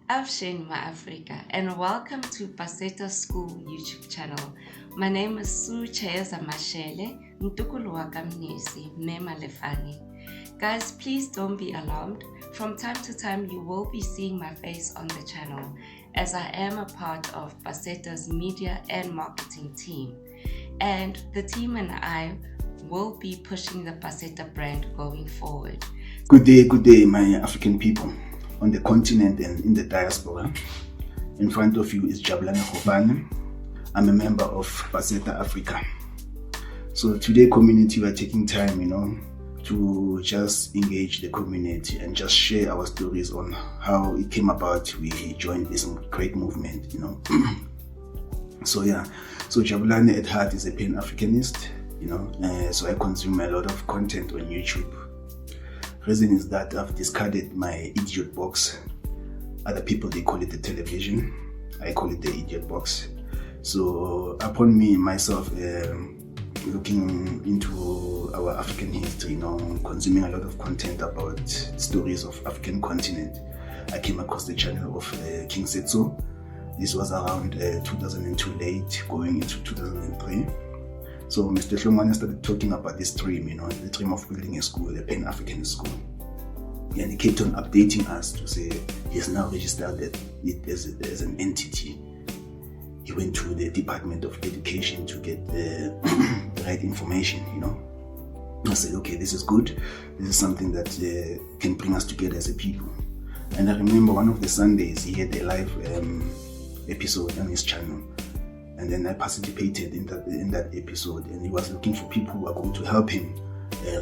Afshin Ma Africa, and welcome to PASETA School YouTube channel. My name is Su Cheza Mashele, Ntukulu Wakamnisi, Mema Lefani. Guys, please don't be alarmed. From time to time, you will be seeing my face on the channel, as I am a part of PASETA's media and marketing team. And the team and I will be pushing the PASETA brand going forward. Good day, my African people on the continent and in the diaspora. In front of you is Jabulani Khobane. I'm a member of PASETA Africa. So today, community, we're taking time, to just engage the community and just share our stories on how it came about. We joined this great movement, So Jabulani at heart is a Pan-Africanist, so I consume a lot of content on YouTube. Reason is that I've discarded my idiot box. Other people, they call it the television. I call it the idiot box. So upon me myself looking into our African history, consuming a lot of content about stories of African continent, I came across the channel of King Setso. This was around 2002 late, going into 2003. So Mr. Hlongwane started talking about this dream, the dream of building a school, a Pan-African school. And he kept on updating us to say he's now registered it as an entity. He went to the Department of Education to get the right information, I said, okay, this is good. This is something that can bring us together as a people. And I remember one of the Sundays he had a live episode on his channel. And then I participated in that episode, and he was looking for people who are going to help him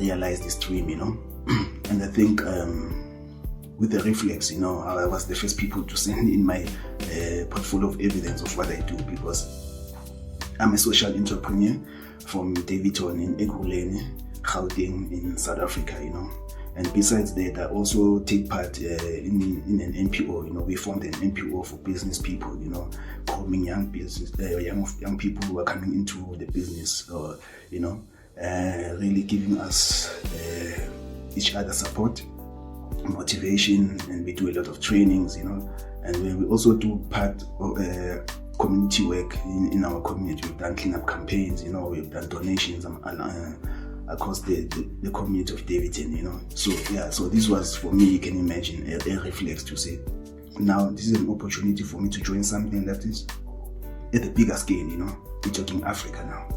realize this dream, And I think with the reflex, I was the first people to send in my portfolio of evidence of what I do, because I'm a social entrepreneur from Davidton in Ekurhuleni, Gauteng in South Africa, And besides that, I also take part in an NPO. We formed an NPO for business people, grooming young people who are coming into the business, or really giving us each other support, motivation, and we do a lot of trainings, And we also do part of community work in our community. We've done cleanup campaigns, we've done donations across the community of Davidton, So this was, for me, you can imagine, a reflex to say, now this is an opportunity for me to join something that is at a bigger scale, We're talking Africa now.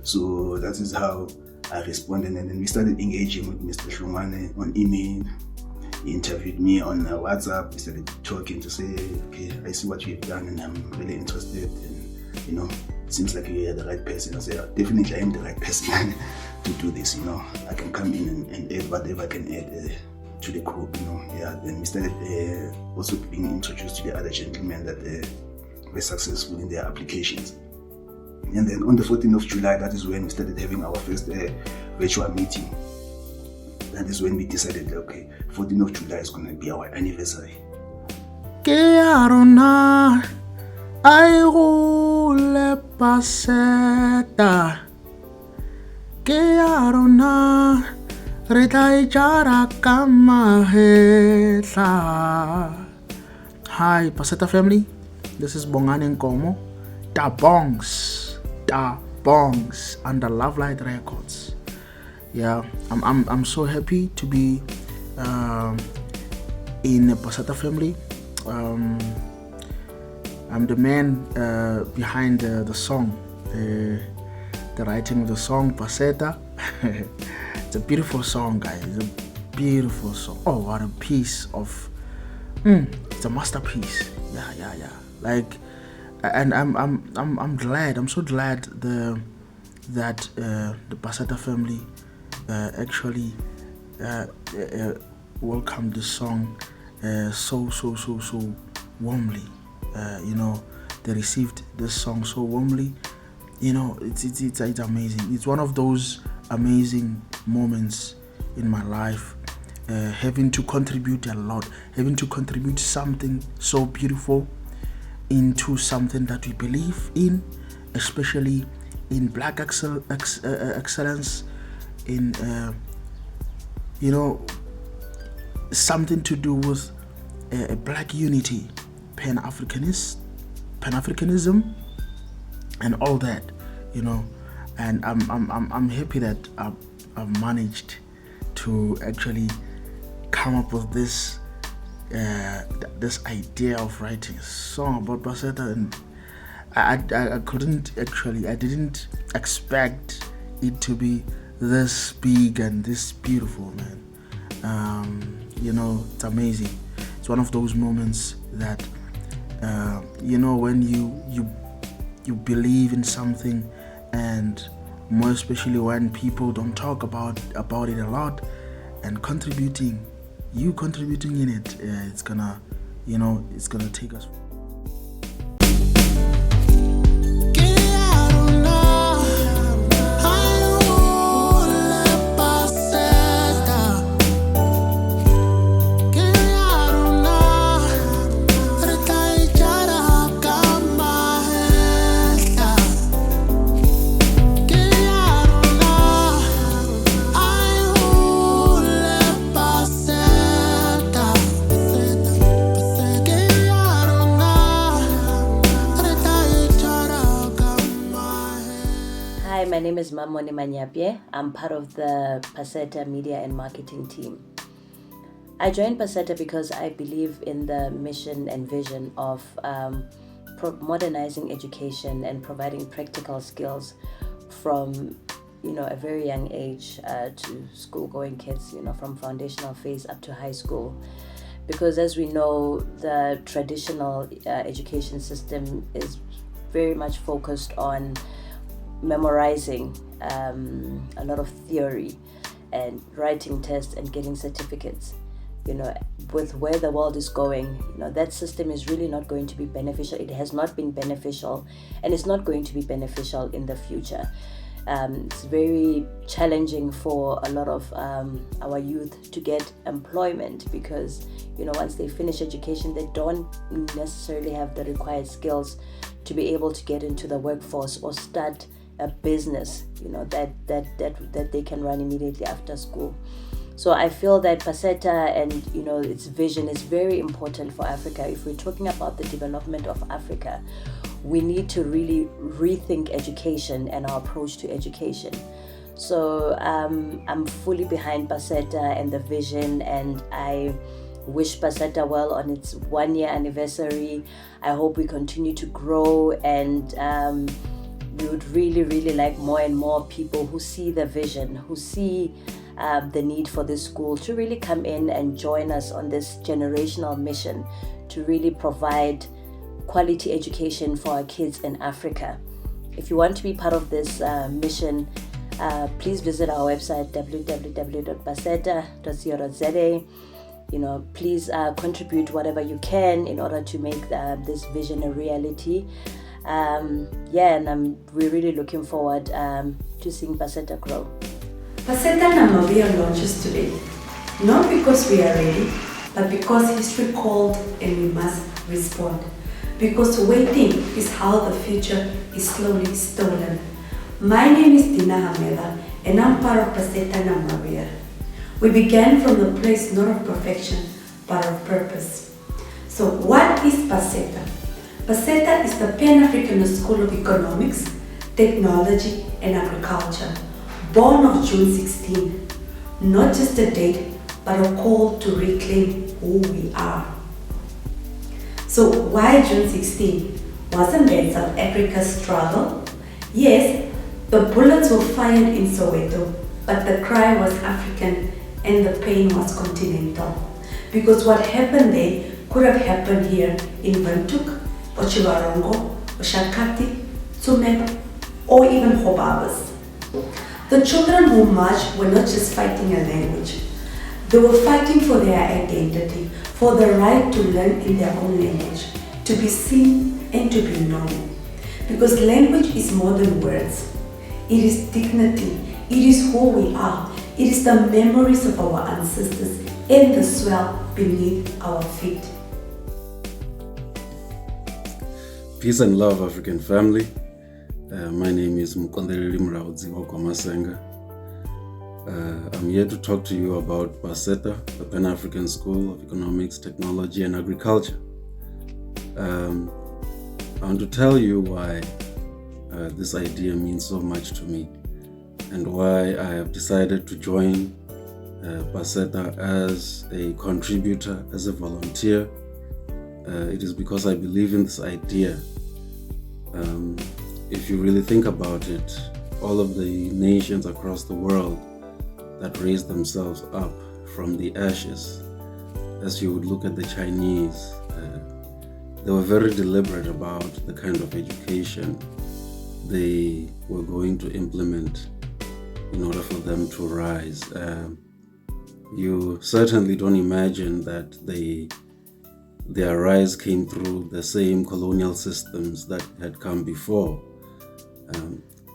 So that is how I responded, and then we started engaging with Mr. Hlongwane on email. He interviewed me on WhatsApp. We started talking to say, okay, I see what you've done and I'm really interested, and it seems like you're the right person. I said, definitely I am the right person to do this, I can come in and add whatever I can add to the group, Then we started also being introduced to the other gentlemen that were successful in their applications. And then on the 14th of July, that is when we started having our first virtual meeting. That is when we decided, okay, 14th of July is going to be our anniversary. Ai gole paseta ke ya rona re tla ijara ka mahetla. Hi Paseta family, this is Bongani Nkomo, Da Bongs under Love Light Records. I'm so happy to be in the Paseta family. I'm the man behind the song, the writing of the song, Paseta. It's a beautiful song, guys. It's a beautiful song. Oh, what a piece of... it's a masterpiece. Yeah. And I'm glad. I'm so glad that the Paseta family actually welcomed this song so warmly. They received this song so warmly. It's amazing. It's one of those amazing moments in my life, having to contribute a lot, having to contribute something so beautiful into something that we believe in, especially in Black excellence, in something to do with a black unity, Pan-Africanism, and all that, and I'm happy that I've managed to actually come up with this idea of writing a song about PASETA, and I didn't expect it to be this big and this beautiful, man. It's amazing. It's one of those moments that when you believe in something, and more especially when people don't talk about it a lot, and contributing in it, it's gonna take us. Hi, my name is Mamone Manyapye. I'm part of the PASETA media and marketing team. I joined PASETA because I believe in the mission and vision of modernizing education and providing practical skills from a very young age to school-going kids, from foundational phase up to high school. Because as we know, the traditional education system is very much focused on memorizing a lot of theory and writing tests and getting certificates. With where the world is going, that system is really not going to be beneficial. It has not been beneficial, and it's not going to be beneficial in the future. It's very challenging for a lot of our youth to get employment because, once they finish education, they don't necessarily have the required skills to be able to get into the workforce or start a business, that they can run immediately after school. So I feel that PASETA and its vision is very important for Africa. If we're talking about the development of Africa, we need to really rethink education and our approach to education. So I'm fully behind PASETA and the vision, and I wish PASETA well on its 1-year anniversary. I hope we continue to grow, and we would really, really like more and more people who see the vision, who see the need for this school to really come in and join us on this generational mission to really provide quality education for our kids in Africa. If you want to be part of this mission, please visit our website www.paseta.co.za. Please contribute whatever you can in order to make this vision a reality. And we're really looking forward to seeing PASETA grow. PASETA Namibia launches today, not because we are ready, but because history called and we must respond. Because waiting is how the future is slowly stolen. My name is Dina Hameda, and I'm part of PASETA Namibia. We began from the place not of perfection, but of purpose. So what is PASETA? PASETA is the Pan-African School of Economics, Technology and Agriculture, born of June 16, not just a date, but a call to reclaim who we are. So why June 16? Wasn't there South Africa's struggle? Yes, the bullets were fired in Soweto, but the cry was African and the pain was continental. Because what happened there could have happened here in Windhoek, Ochiwarongo, Oshakati, Tsumeb, or even Hobabas. The children who marched were not just fighting a language. They were fighting for their identity, for the right to learn in their own language, to be seen and to be known. Because language is more than words. It is dignity. It is who we are. It is the memories of our ancestors and the soil beneath our feet. Peace and love, African family. My name is Mukondeli Mraudzi Okomasenga. I'm here to talk to you about PASETA, the Pan-African School of Economics, Technology and Agriculture. I want to tell you why this idea means so much to me and why I have decided to join PASETA as a contributor, as a volunteer. It is because I believe in this idea. If you really think about it, all of the nations across the world that raised themselves up from the ashes, as you would look at the Chinese, they were very deliberate about the kind of education they were going to implement in order for them to rise. You certainly don't imagine that their rise came through the same colonial systems that had come before.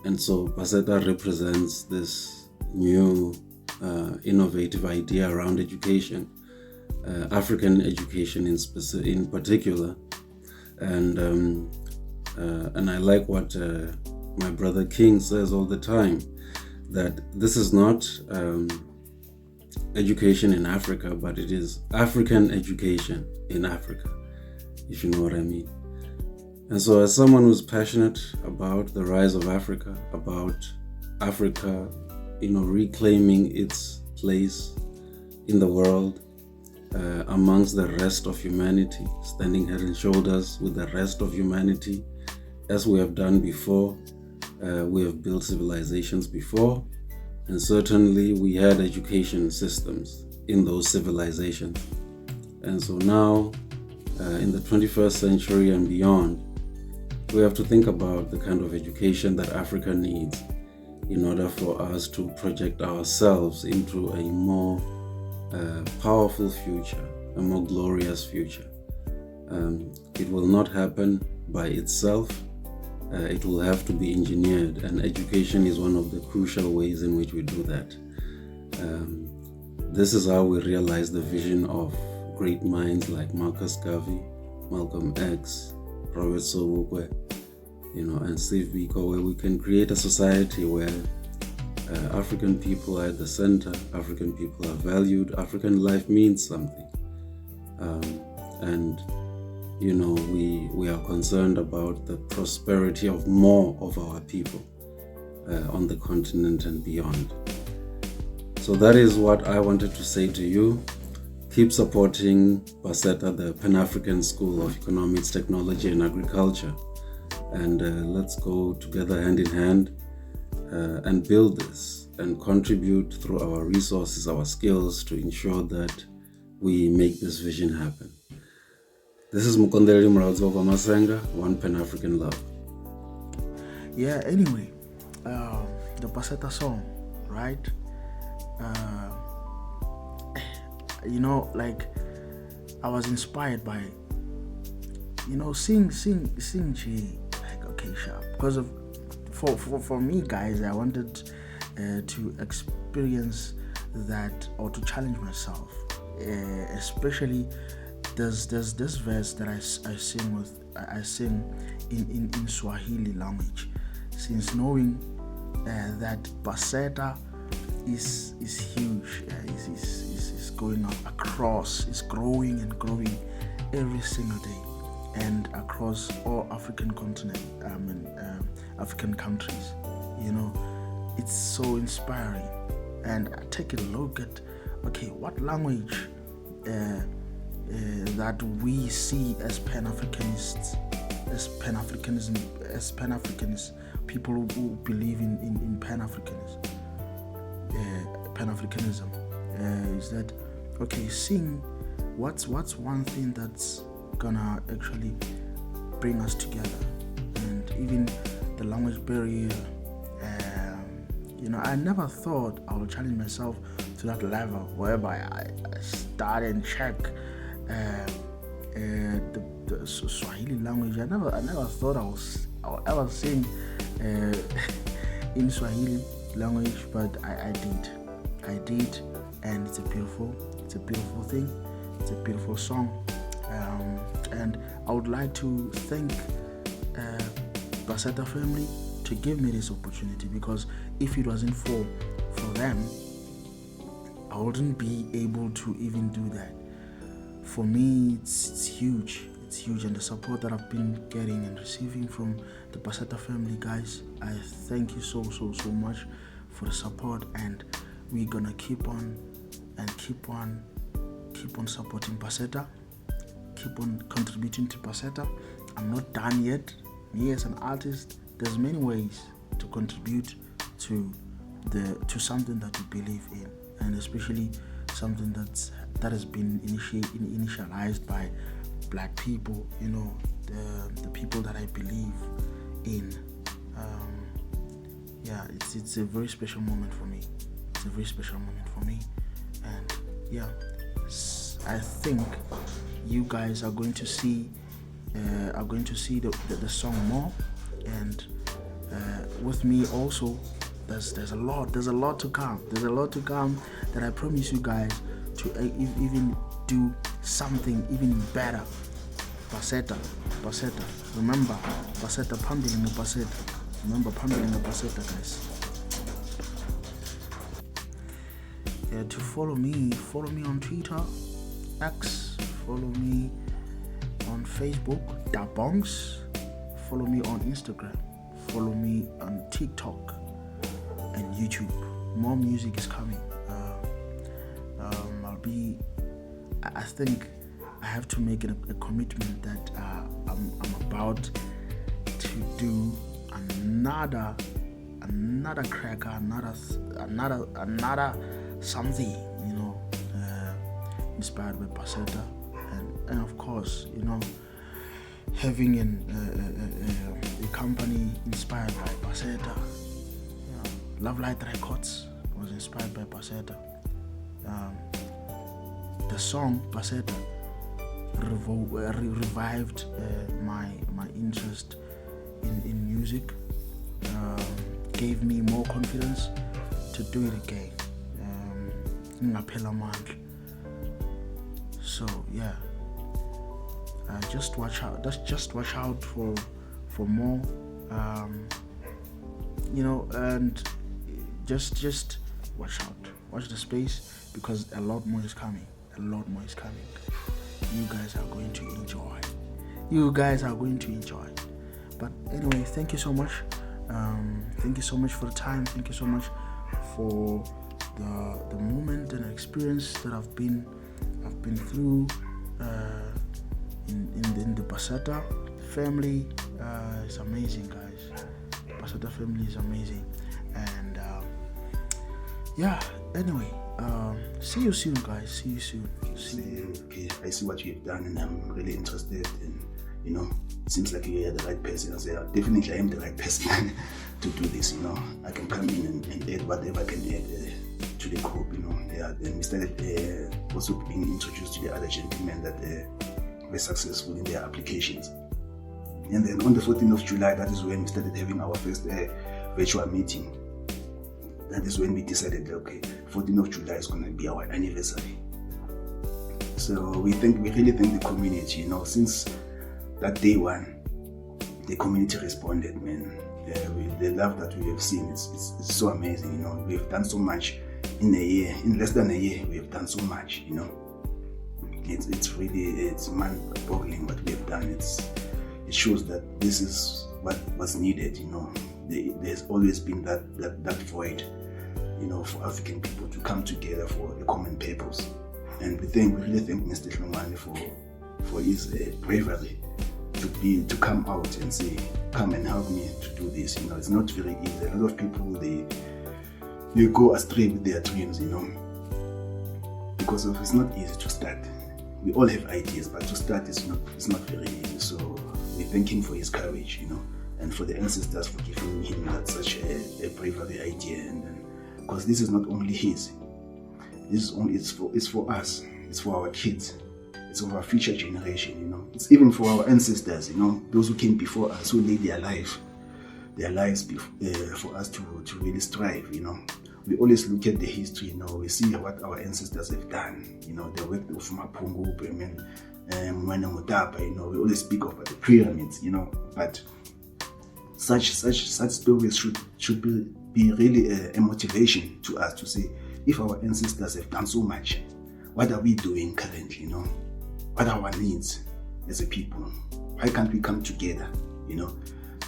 And so PASETA represents this new innovative idea around education, African education in particular. And I like what my brother King says all the time, that this is not education in Africa, but it is African education in Africa, if you know what I mean. And so as someone who's passionate about the rise of Africa, about Africa, reclaiming its place in the world amongst the rest of humanity, standing head and shoulders with the rest of humanity, as we have done before. We have built civilizations before, and certainly we had education systems in those civilizations. And so now, in the 21st century and beyond, we have to think about the kind of education that Africa needs in order for us to project ourselves into a more powerful future, a more glorious future. It will not happen by itself. It will have to be engineered, and education is one of the crucial ways in which we do that. This is how we realize the vision of great minds like Marcus Garvey, Malcolm X, Robert Sobukwe, and Steve Biko, where we can create a society where African people are at the center, African people are valued, African life means something. And we are concerned about the prosperity of more of our people on the continent and beyond. So that is what I wanted to say to you. Keep supporting PASETA, the Pan-African School of Economics, Technology and Agriculture. And let's go together hand in hand and build this and contribute through our resources, our skills, to ensure that we make this vision happen. This is Mukondeli Muradzo Masenga, One Pan-African Love. Yeah, anyway, the PASETA song, right? I was inspired by, sing G, like, okay, sharp. Because for me, guys, I wanted to experience that, or to challenge myself, especially there's this verse that I sing in Swahili language, since knowing that PASETA is huge, is going up across, is growing and growing every single day, and across all African continent, African countries. It's so inspiring. And I take a look at, okay, what language that we see as Pan-Africanists, as Pan-Africanists, people who believe in Pan-Africanism, is that, okay, sing, what's one thing that's gonna actually bring us together, and even the language barrier. I never thought I would challenge myself to that level, whereby I start and check the Swahili language. I never thought I'll ever sing in Swahili language, but I did, and it's a beautiful thing. It's a beautiful song, and I would like to thank PASETA family to give me this opportunity, because if it wasn't for them, I wouldn't be able to even do that. For me, it's huge. It's huge, and the support that I've been getting and receiving from the PASETA family, guys, I thank you so much for the support, and we're gonna keep on supporting PASETA, keep on contributing to PASETA. I'm not done yet. Me as an artist, there's many ways to contribute to something that you believe in, and especially something that has been initialized by Black people, the people that I believe in. It's a very special moment for me. It's a very special moment for me, and I think you guys are going to see the song more, and with me also. There's a lot to come. There's a lot to come that I promise you guys to even do something even better. PASETA. Remember, PASETA, pumping in the PASETA. Remember, pumping in the PASETA, guys. Yeah, to follow me on Twitter, X. Follow me on Facebook, Dabongs. Follow me on Instagram. Follow me on TikTok and YouTube. More music is coming. I think I have to make a commitment that I'm about to do another cracker, another something, inspired by PASETA, and of course, having a company inspired by PASETA. Love Light Records was inspired by PASETA. The song PASETA revived my interest in music, gave me more confidence to do it again. So yeah, just watch out. Just watch out for more, and just watch out. Watch the space, because a lot more is coming. You guys are going to enjoy. But anyway, thank you so much. Thank you so much for the time. Thank you so much for the moment and experience that I've been through in the PASETA family. It's amazing, guys. PASETA family is amazing, and anyway, see you soon, guys. See you soon. Okay, I see what you've done, and I'm really interested, and it seems like you're the right person. I say, definitely I am the right person to do this. I can come in and add whatever I can add to the group. Then we started also being introduced to the other gentlemen that were successful in their applications. And then on the 14th of July, that is when we started having our first virtual meeting. That is when we decided, okay, 14th of July is going to be our anniversary. So we really thank the community. Since that day one, the community responded, man. The love that we have seen, it's so amazing. We've done so much in a year. In less than a year, we have done so much. It's mind-boggling what we have done. It shows that this is what was needed. There's always been that void, for African people to come together for a common purpose. And we really thank Mr. Hlongwane for his bravery to come out and say, come and help me to do this. It's not very easy. A lot of people, they go astray with their dreams, because it's not easy to start. We all have ideas, but to start it's not very easy. So we thank him for his courage, and for the ancestors for giving him such a bravery idea. And because this is not only his, it's for us, it's for our kids, it's for our future generation. It's even for our ancestors, those who came before us, who laid their lives for us to really strive. We always look at the history, we see what our ancestors have done, the work of Mapungu, we always speak about the pyramids, but such stories should be really a motivation to us to say, if our ancestors have done so much, what are we doing currently, you know? What are our needs as a people? Why can't we come together, you know?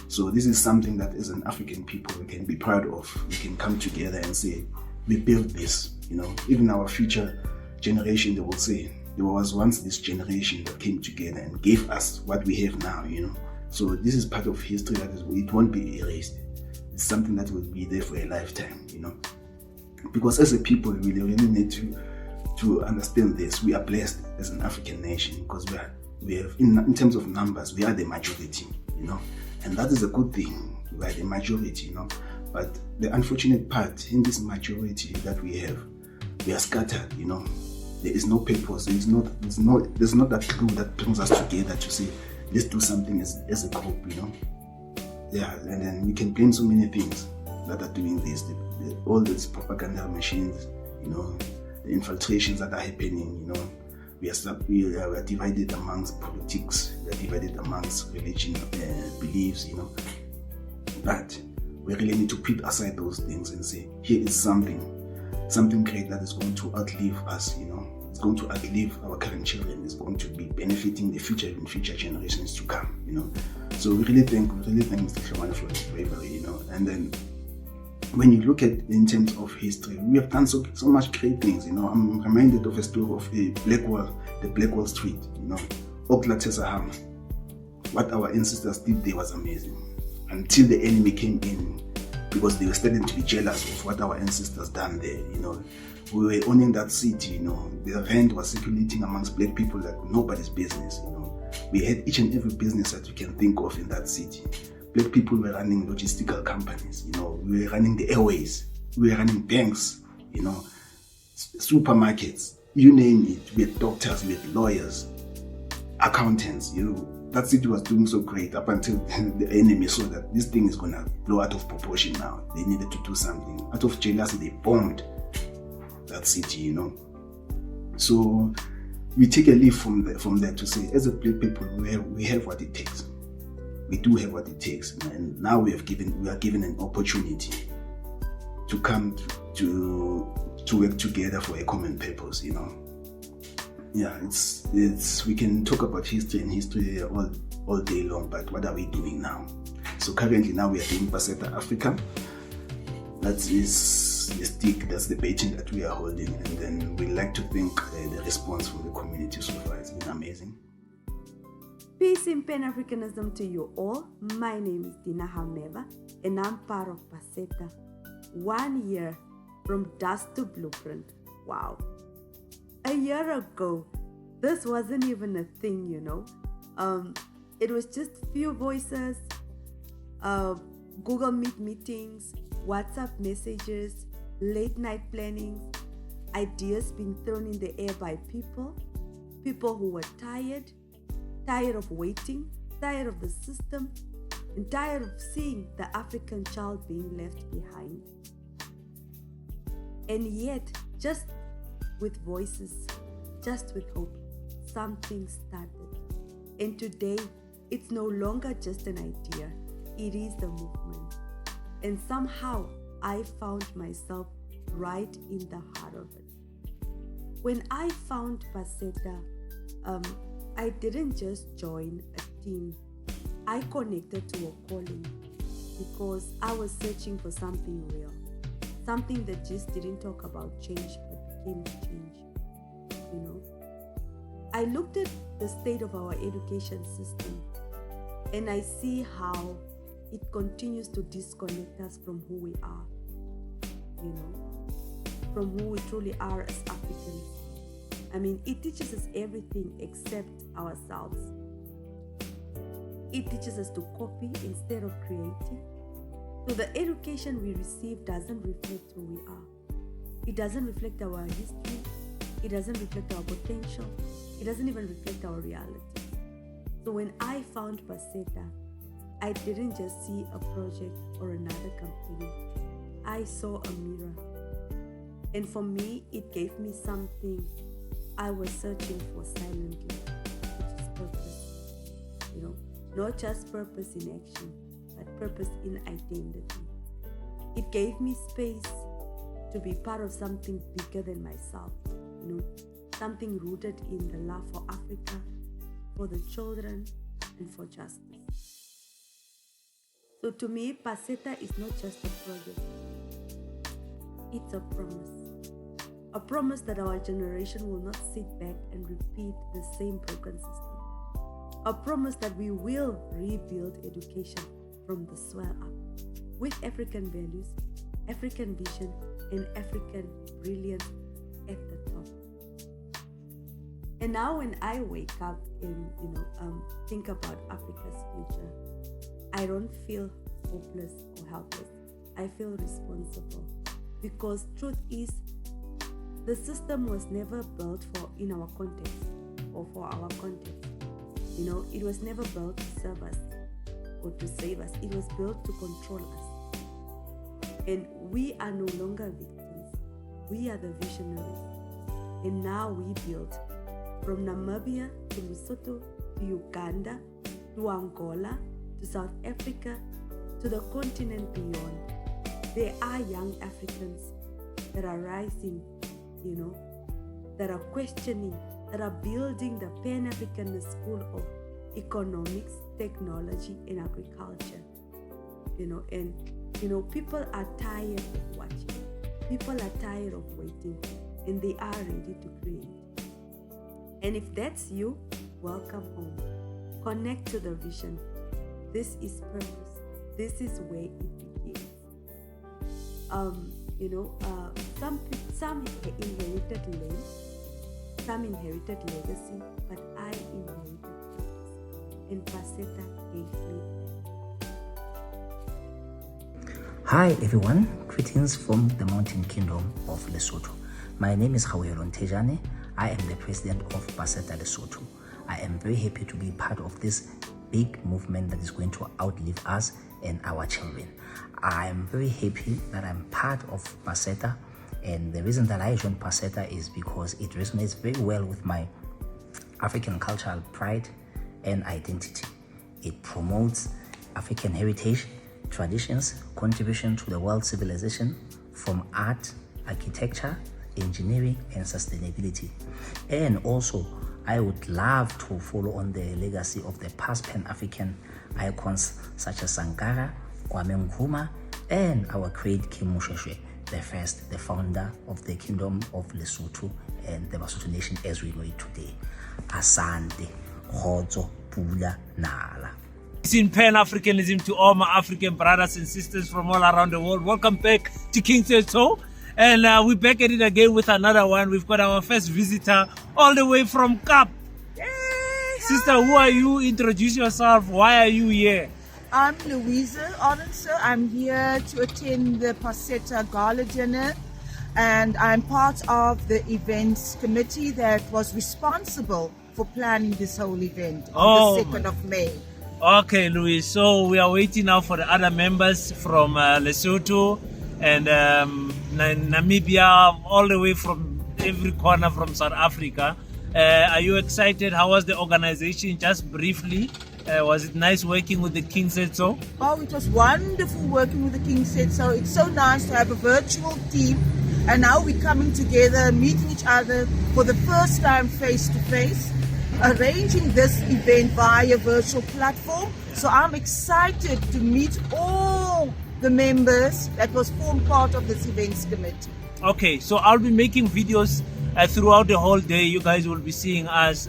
So this is something that as an African people we can be proud of. We can come together and say, we built this, you know. Even our future generation, they will say, there was once this generation that came together and gave us what we have now, you know. So this is part of history that it won't be erased. It's something that will be there for a lifetime, you know. Because as a people, we really need to understand this. We are blessed as an African nation because we have in terms of numbers, we are the majority, you know. And that is a good thing. We are the majority, you know. But the unfortunate part in this majority that we have, we are scattered, you know. There is no purpose. There's not that glue that brings us together to say, let's do something as a group, you know. Yeah, and then we can blame so many things that are doing this. All these propaganda machines, you know, the infiltrations that are happening, you know. We are divided amongst politics, we are divided amongst religion, beliefs, you know. But we really need to put aside those things and say, here is something great that is going to outlive us, you know. It's going to outlive our current children. It's going to be benefiting the future generations to come, you know. So we really thank Mr. Shawana for his bravery, you know. And then when you look at in terms of history, we have done so much great things, you know. I'm reminded of a story of the Black Wall Street, you know. Okla. What our ancestors did there was amazing. Until the enemy came in, because they were starting to be jealous of what our ancestors done there, you know. We were owning that city, you know. The rent was circulating amongst black people like nobody's business, you know. We had each and every business that you can think of in that city. Black people were running logistical companies, you know. We were running the airways. We were running banks, you know, supermarkets, you name it. We had doctors, we had lawyers, accountants, you know. That city was doing so great up until the enemy saw that this thing is going to blow out of proportion now. They needed to do something. Out of jealousy, they bombed that city, you know. So we take a leaf from there to say, as a black people, we have what it takes. We do have what it takes, and now we are given an opportunity to come to work together for a common purpose, you know. Yeah, it's we can talk about history all day long, but what are we doing now? So currently now we are doing PASETA Africa. That is the stick, that's the baton that we are holding, and then we like to think the response from the community so far has been amazing. Peace and Pan-Africanism to you all. My name is Dina Hameva and I'm part of PASETA. 1 year from dust to blueprint. Wow. A year ago, this wasn't even a thing, you know. It was just few voices, Google Meet meetings, WhatsApp messages, late night plannings, ideas being thrown in the air by people who were tired of waiting, tired of the system, and tired of seeing the African child being left behind. And yet, just with voices, just with hope, something started. And today, it's no longer just an idea, it is the movement. And somehow, I found myself right in the heart of it. When I found PASETA, I didn't just join a team. I connected to a calling because I was searching for something real, something that just didn't talk about change but became change. You know, I looked at the state of our education system and I see how it continues to disconnect us from who we are, you know, from who we truly are as Africans. I mean, it teaches us everything except ourselves. It teaches us to copy instead of creating. So the education we receive doesn't reflect who we are. It doesn't reflect our history. It doesn't reflect our potential. It doesn't even reflect our reality. So when I found PASETA, I didn't just see a project or another company. I saw a mirror. And for me, it gave me something I was searching for silently, which is purpose. You know, not just purpose in action, but purpose in identity. It gave me space to to be part of something bigger than myself, something rooted in the love for Africa, for the children, and for justice. So to me, PASETA is not just a project. It's a promise. A promise that our generation will not sit back and repeat the same broken system. A promise that we will rebuild education from the swell up with African values, African vision, and African brilliance at the top. And now when I wake up and think about Africa's future, I don't feel hopeless or helpless. I feel responsible, because truth is, the system was never built in our context or for our context. It was never built to serve us or to save us. It was built to control us. And we are no longer victims. We are the visionaries. And now we build from Namibia to Lesotho to Uganda to Angola to South Africa to the continent beyond. There are young Africans that are rising, that are questioning, that are building the Pan-Africanist School of Economics, Technology, and Agriculture. And people are tired of watching. People are tired of waiting, and they are ready to create. And if that's you, welcome home. Connect to the vision. This is purpose. This is where it begins. Some inherited land, some inherited legacy, but I inherited purpose, and PASETA gave me that. Hi everyone, greetings from the Mountain Kingdom of Lesotho. My name is Hawelon Tejane. I am the president of PASETA Lesotho. I am very happy to be part of this big movement that is going to outlive us and our children. I am very happy that I'm part of PASETA, and the reason that I joined PASETA is because it resonates very well with my African cultural pride and identity. It promotes African heritage, traditions, contribution to the world civilization from art, architecture, engineering, and sustainability. And also, I would love to follow on the legacy of the past Pan-African icons such as Sankara, Kwame Nkrumah, and our great Kim Mosheshe, the founder of the Kingdom of Lesotho and the Basotho Nation as we know it today. Asante, Khotso, Pula, Nala. In Pan-Africanism to all my African brothers and sisters from all around the world. Welcome back to King Said So. And we're back at it again with another one. We've got our first visitor all the way from Cap. Sister, who are you? Introduce yourself. Why are you here? I'm Louise Orense. I'm here to attend the PASETA Gala Dinner, and I'm part of the events committee that was responsible for planning this whole event on the 2nd of May. Okay, Louise. So we are waiting now for the other members from Lesotho and Namibia, all the way from every corner from South Africa. Are you excited? How was the organization? Just briefly, was it nice working with the King Said So? Oh, it was wonderful working with the King Said So. It's so nice to have a virtual team, and now we're coming together, meeting each other for the first time face to face, arranging this event via virtual platform. So I'm excited to meet all the members that was formed part of this events committee. Okay, so I'll be making videos throughout the whole day. You guys will be seeing us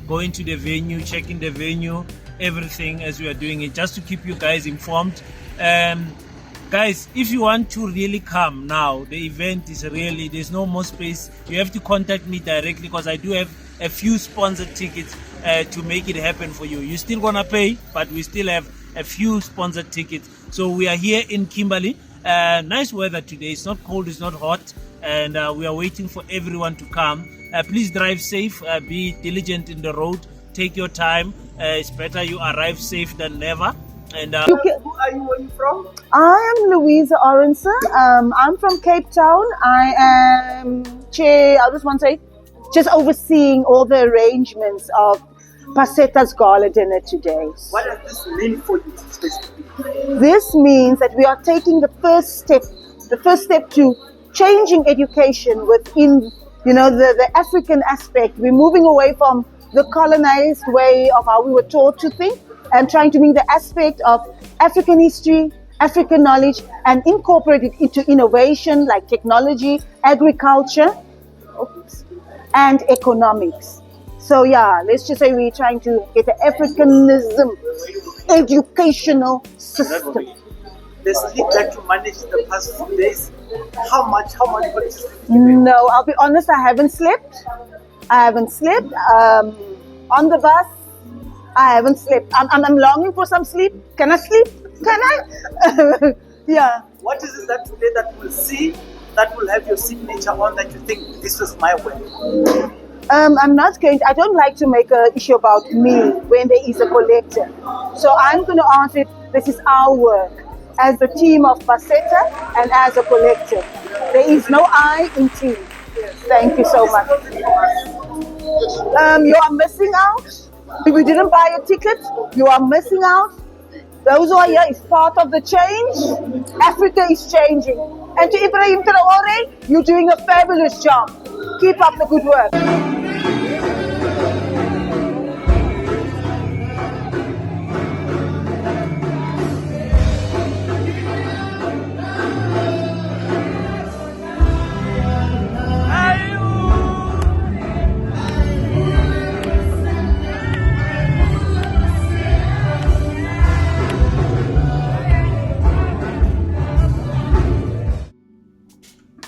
going to the venue, checking the venue, everything as we are doing it, just to keep you guys informed. Guys, if you want to really come now, the event is really, there's no more space. You have to contact me directly, because I do have a few sponsored tickets to make it happen for you. You're still gonna pay, but we still have a few sponsored tickets. So we are here in Kimberley. Nice weather today. It's not cold, it's not hot, and we are waiting for everyone to come. Please drive safe, be diligent in the road, take your time. It's better you arrive safe than never. And who are you? Where are you from? I am Louise Orense. I'm from Cape Town. I am just overseeing all the arrangements of PASETA's Gala Dinner today. What does this mean for you specifically? This means that we are taking the first step to changing education within, the African aspect. We're moving away from the colonized way of how we were taught to think and trying to bring the aspect of African history, African knowledge, and incorporate it into innovation like technology, agriculture, and economics. So yeah, let's just say we're trying to get the Africanism educational system. The sleep that you managed the past few days, how much No, I'll be honest, I haven't slept. On the bus, I haven't slept. I'm longing for some sleep. Can I sleep? Can I? Yeah. What is it that today that we'll see that will have your signature on that you think this was my work? I don't like to make an issue about me when there is a collective. So I'm going to answer it, this is our work as a team of PASETA and as a collective. There is no I in team. Thank you so much. You are missing out. If you didn't buy a ticket, you are missing out. Those who are here is part of the change. Africa is changing. And to Ibrahim Traore, you're doing a fabulous job. Keep up the good work.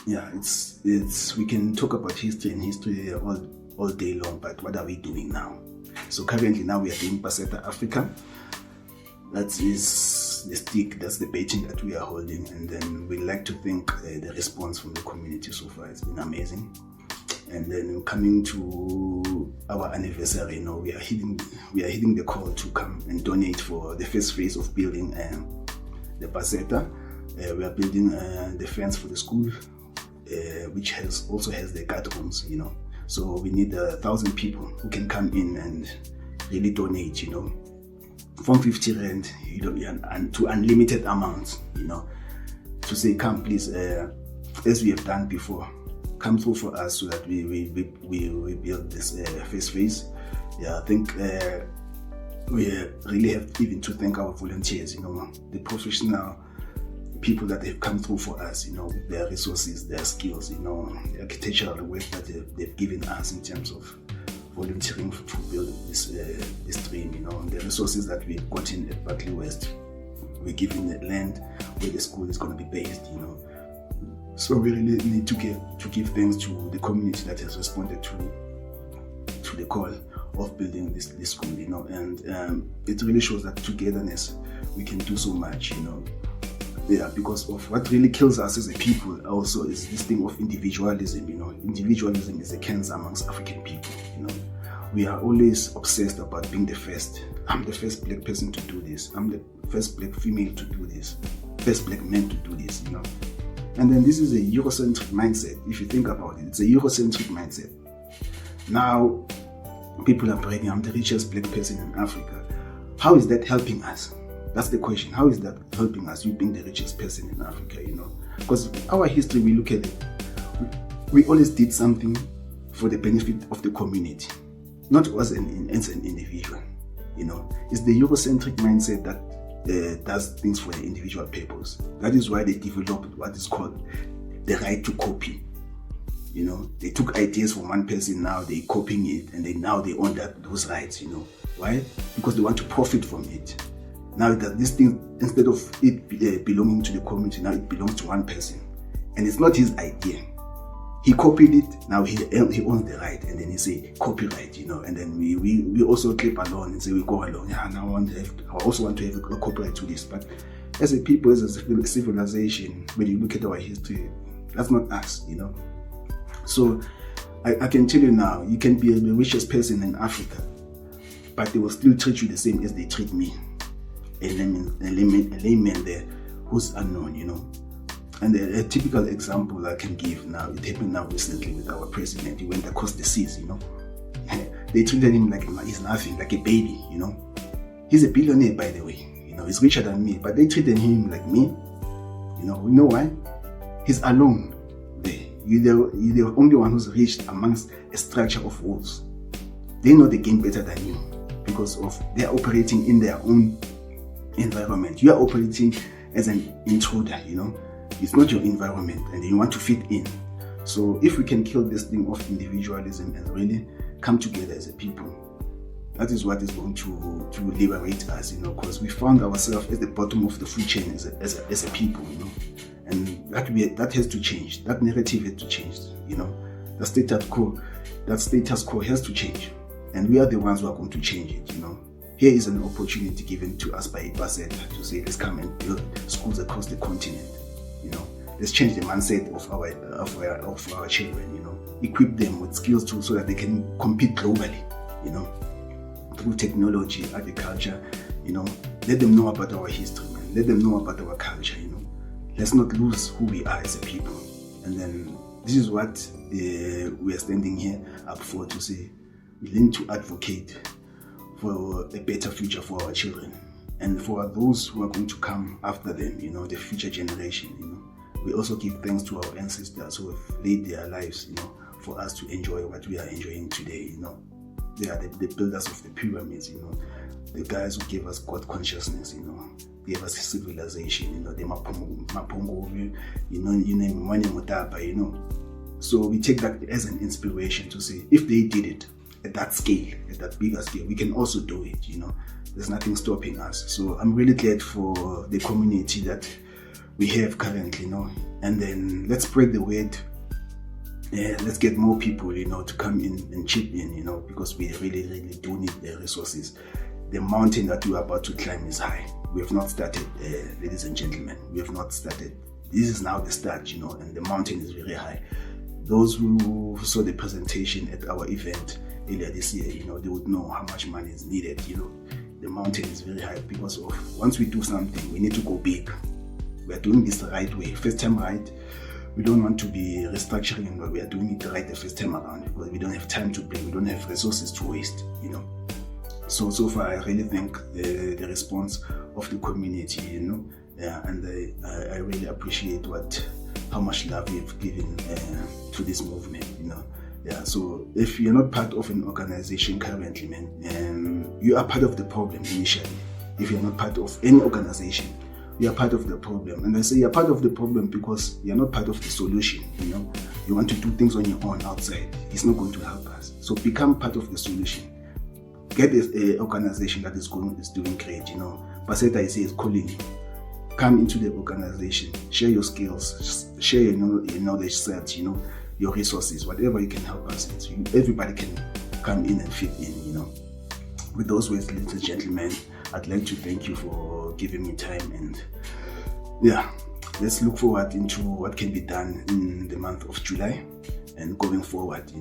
Yeah, it's we can talk about history and history all day long, but what are we doing now? So currently now we are doing PASETA Africa. That is the stick, that's the baton that we are holding, and then we like to think the response from the community so far has been amazing. And then coming to our anniversary, we are hitting the call to come and donate for the first phase of building the PASETA. We are building the fence for the school, which also has the guard rooms, So we need 1,000 people who can come in and really donate, from 50 rand, and to unlimited amounts, to say, come please, as we have done before, come through for us so that we build this first phase. Yeah, I think we really have even to thank our volunteers, the professional people that have come through for us, with their resources, their skills, the architectural work that they've given us in terms of volunteering to build this dream, the resources that we've gotten at Barclay West. We're given the land where the school is going to be based, So we really need to give thanks to the community that has responded to the call of building this school, and it really shows that togetherness, we can do so much, Yeah, because of what really kills us as a people also is this thing of individualism, Individualism is a cancer amongst African people, We are always obsessed about being the first. I'm the first black person to do this. I'm the first black female to do this. First black man to do this, And then this is a Eurocentric mindset. If you think about it, it's a Eurocentric mindset. Now, people are bragging, I'm the richest black person in Africa. How is that helping us? That's the question. How is that helping us, you being the richest person in Africa, Because our history, we look at it, we always did something for the benefit of the community, not as an individual, It's the Eurocentric mindset that does things for the individual purpose. That is why they developed what is called the right to copy. They took ideas from one person, now they're copying it, and now they own those rights, Why? Because they want to profit from it. Now that this thing, instead of it belonging to the community, now it belongs to one person. And it's not his idea. He copied it, now he owns the right, and then he say copyright, and then we also clip along and say we go along. Yeah, now I also want to have a copyright to this. But as a people, as a civilization, when you look at our history, that's not us, So I can tell you now, you can be the richest person in Africa, but they will still treat you the same as they treat me. A layman there who's unknown, And a typical example I can give now, it happened now recently with our president. He went across the seas, They treated him like he's nothing, like a baby, He's a billionaire, by the way, he's richer than me, but they treated him like me. We know why? He's alone. You're the only one who's reached amongst a structure of wolves. They know the game better than you because of they're operating in their own environment. You are operating as an intruder, It's not your environment and you want to fit in. So if we can kill this thing of individualism and really come together as a people, that is what is going to liberate us, because we found ourselves at the bottom of the food chain as a people, and that has to change. That narrative has to change, The status quo has to change, and we are the ones who are going to change it, Here is an opportunity given to us by PASETA to say, let's come and build schools across the continent, Let's change the mindset of our children, Equip them with skills too, so that they can compete globally, through technology, agriculture, Let them know about our history, man. Let them know about our culture, Let's not lose who we are as a people. And then this is what we are standing here up for, to say we need to advocate for a better future for our children and for those who are going to come after them, the future generation, We also give thanks to our ancestors who have laid their lives, for us to enjoy what we are enjoying today, They are the builders of the pyramids, the guys who gave us God consciousness, gave us civilization, the Mapongovi, So we take that as an inspiration to say, if they did it at that scale, at that bigger scale, we can also do it, There's nothing stopping us. So I'm really glad for the community that we have currently, And then let's spread the word. Let's get more people, to come in and chip in, because we really, really do need the resources. The mountain that we're about to climb is high. We have not started, ladies and gentlemen. We have not started. This is now the start, and the mountain is very high. Those who saw the presentation at our event earlier this year, they would know how much money is needed, The mountain is very high because of once we do something, we need to go big. We are doing this the right way, first time right. We don't want to be restructuring, but we are doing it right the first time around because we don't have time to play, we don't have resources to waste, So far, I really think the response of the community, and I really appreciate how much love you've given to this movement, So if you're not part of an organization currently, man, you are part of the problem initially. If you're not part of any organization, you are part of the problem. And I say you're part of the problem because you're not part of the solution, You want to do things on your own outside. It's not going to help us. So become part of the solution. Get an organization that is doing great, PASETA is calling you. Come into the organization, share your skills, share your knowledge sets, your resources, whatever you can help us with. So everybody can come in and fit in, With those words, ladies and gentlemen, I'd like to thank you for giving me time, and let's look forward into what can be done in the month of July and going forward,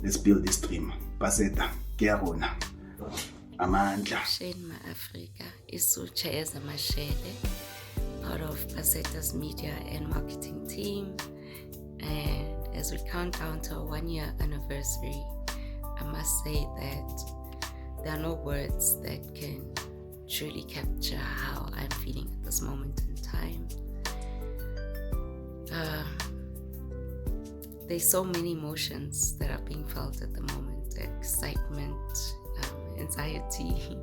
Let's build this dream. PASETA, Kiarona, Amandla. Shane Africa is Chayeza Mashele, part of PASETA's media and marketing team. And as we count down to our 1-year anniversary, I must say that there are no words that can truly capture how I'm feeling at this moment in time. There's so many emotions that are being felt at the moment: excitement, anxiety,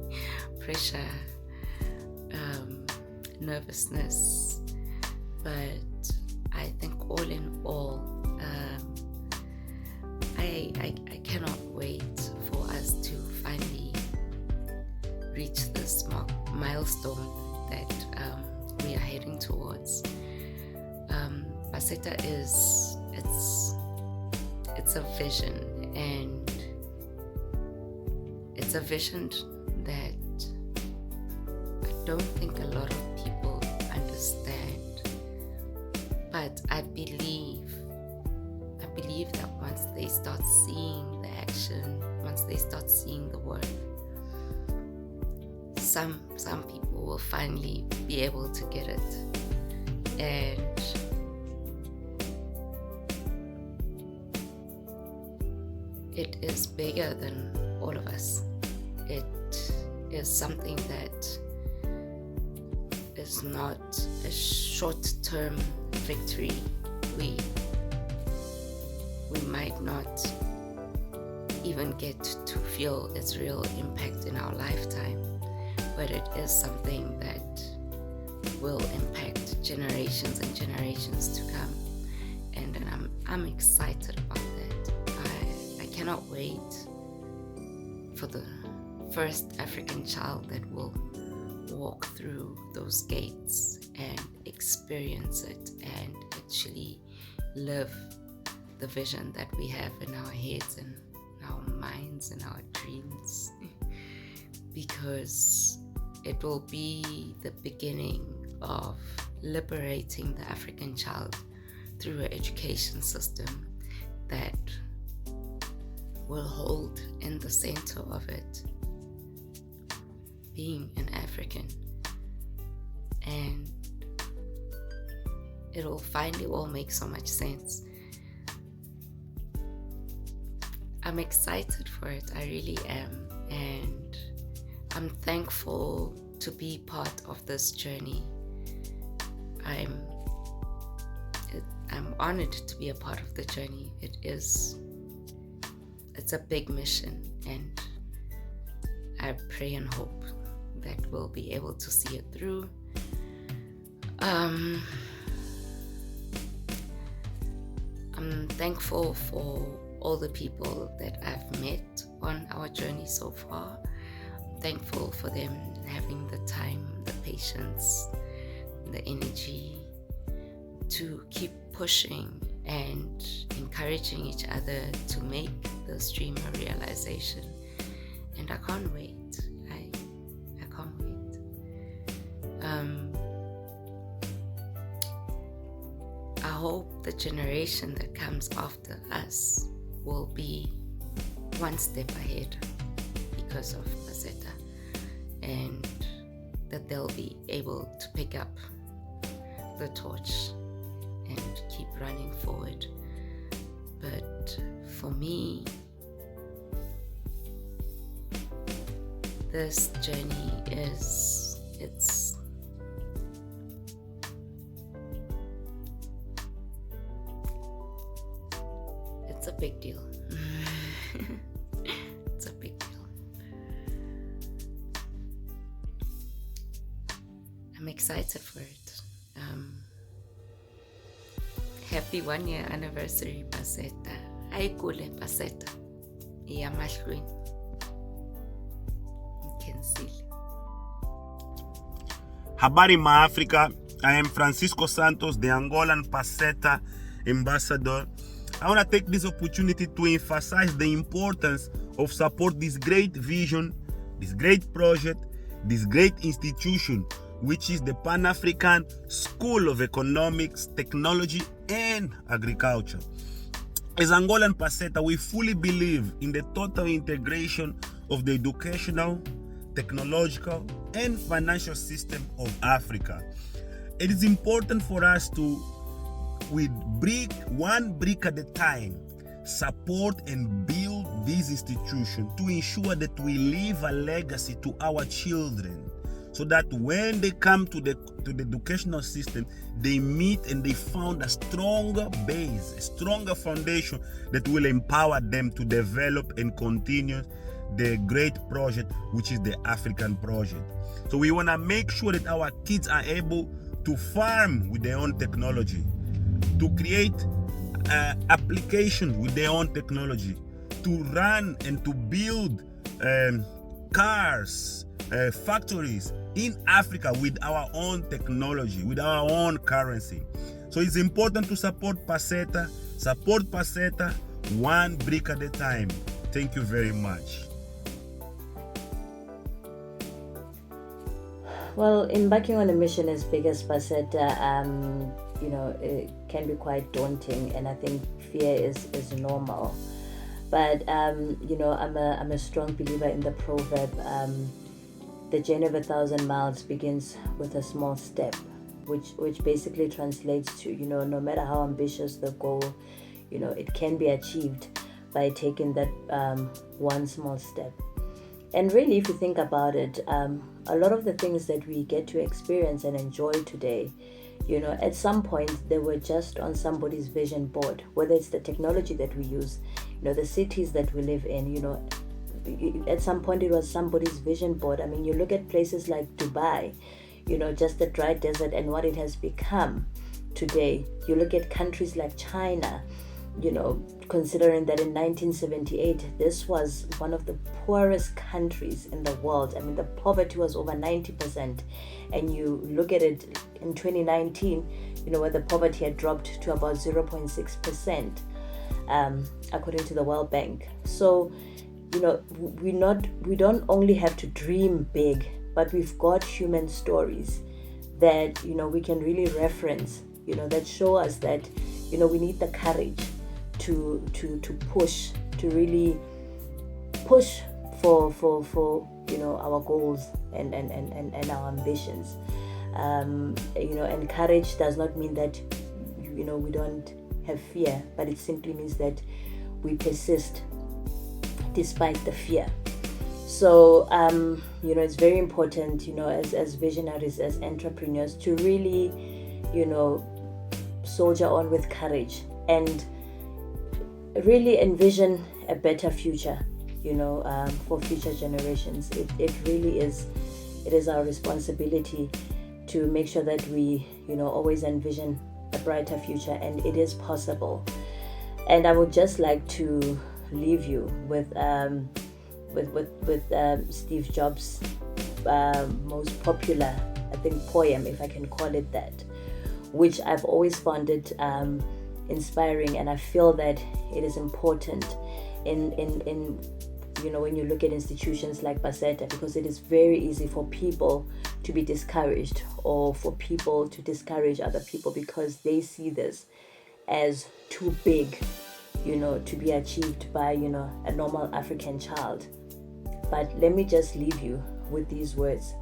pressure, nervousness. But I think all in all, I cannot wait for us to finally reach this milestone that we are heading towards. PASETA it's a vision, and it's a vision that I don't think a lot of people understand. But I believe that once they start seeing the action, once they start seeing the work, some people will finally be able to get it. And it is bigger than all of us. It is something that is not a short-term victory. we might not even get to feel its real impact in our lifetime, but it is something that will impact generations and generations to come. And I'm excited about that. I cannot wait for the first African child that will walk through those gates and experience it and actually live the vision that we have in our heads and our minds and our dreams, because it will be the beginning of liberating the African child through an education system that will hold in the center of it being an African, and it'll finally all make so much sense. I'm excited for it, I really am, and I'm thankful to be part of this journey. I'm honored to be a part of the journey. It's a big mission, and I pray and hope that we'll be able to see it through. I'm thankful for all the people that I've met on our journey so far. I'm thankful for them having the time, the patience, the energy to keep pushing and encouraging each other to make this dream a realization. And I can't wait. I can't wait. I hope the generation that comes after us will be one step ahead because of PASETA, and that they'll be able to pick up the torch and keep running forward. But for me, this journey it's a big deal. It's a big deal. I'm excited for it. Happy 1 year anniversary, PASETA. Ayikule PASETA. Iyamahlweni. Mkhensile. Habari Ma-Africa. I am Francisco Santos, the Angolan PASETA ambassador. I want to take this opportunity to emphasize the importance of support this great vision, this great project, this great institution, which is the Pan-African School of Economics, Technology and Agriculture. As Angolan PASETA, we fully believe in the total integration of the educational, technological and financial system of Africa. It is important for us to, with one brick at a time, support and build this institution to ensure that we leave a legacy to our children, so that when they come to the educational system, they meet and they found a stronger base, a stronger foundation that will empower them to develop and continue the great project, which is the African project. So we want to make sure that our kids are able to farm with their own technology, to create application with their own technology, to run and to build cars, factories in Africa with our own technology, with our own currency. So it's important to support PASETA, one brick at a time. Thank you very much. Well, embarking on a mission as big as PASETA, it can be quite daunting, and I think fear is normal. But I'm a strong believer in the proverb, the journey of 1,000 miles begins with a small step, which basically translates to, no matter how ambitious the goal, it can be achieved by taking that one small step. And really, if you think about it, a lot of the things that we get to experience and enjoy today, You know, at some point they were just on somebody's vision board, whether it's the technology that we use, you know, the cities that we live in, you know, at some point it was somebody's vision board. I mean, you look at places like Dubai, you know, just a dry desert and what it has become today. You look at countries like China, you know, considering that in 1978 this was one of the poorest countries in the world. I mean, the poverty was over 90%, and you look at it in 2019, you know, where the poverty had dropped to about 0.6%, according to the World Bank. So, you know, we don't only have to dream big, but we've got human stories that, you know, we can really reference, you know, that show us that, you know, we need the courage to push, to really push for you know, our goals and our ambitions. You know, and courage does not mean that, you know, we don't have fear, but it simply means that we persist despite the fear. So you know, it's very important, you know, as visionaries, as entrepreneurs, to really, you know, soldier on with courage and really envision a better future, you know, for future generations. It really is, it is our responsibility to make sure that we, you know, always envision a brighter future, and it is possible. And I would just like to leave you with Steve Jobs' most popular, I think, poem, if I can call it that, which I've always found it inspiring, and I feel that it is important in you know, when you look at institutions like PASETA, because it is very easy for people to be discouraged, or for people to discourage other people because they see this as too big, you know, to be achieved by, you know, a normal African child. But let me just leave you with these words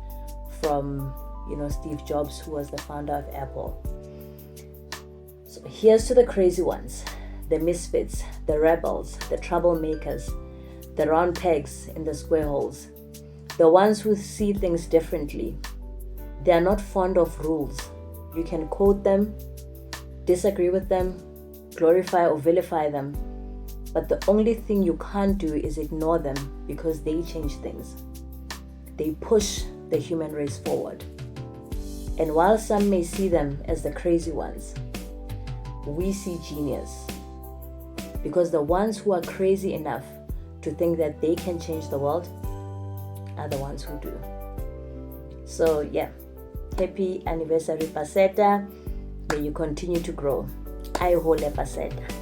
from, you know, Steve Jobs, who was the founder of Apple. So here's to the crazy ones, the misfits, the rebels, the troublemakers, the round pegs in the square holes, the ones who see things differently. They are not fond of rules. You can quote them, disagree with them, glorify or vilify them, but the only thing you can't do is ignore them, because they change things. They push the human race forward. And while some may see them as the crazy ones, we see genius, because the ones who are crazy enough to think that they can change the world are the ones who do. So yeah, happy anniversary PASETA. May you continue to grow. I hold PASETA.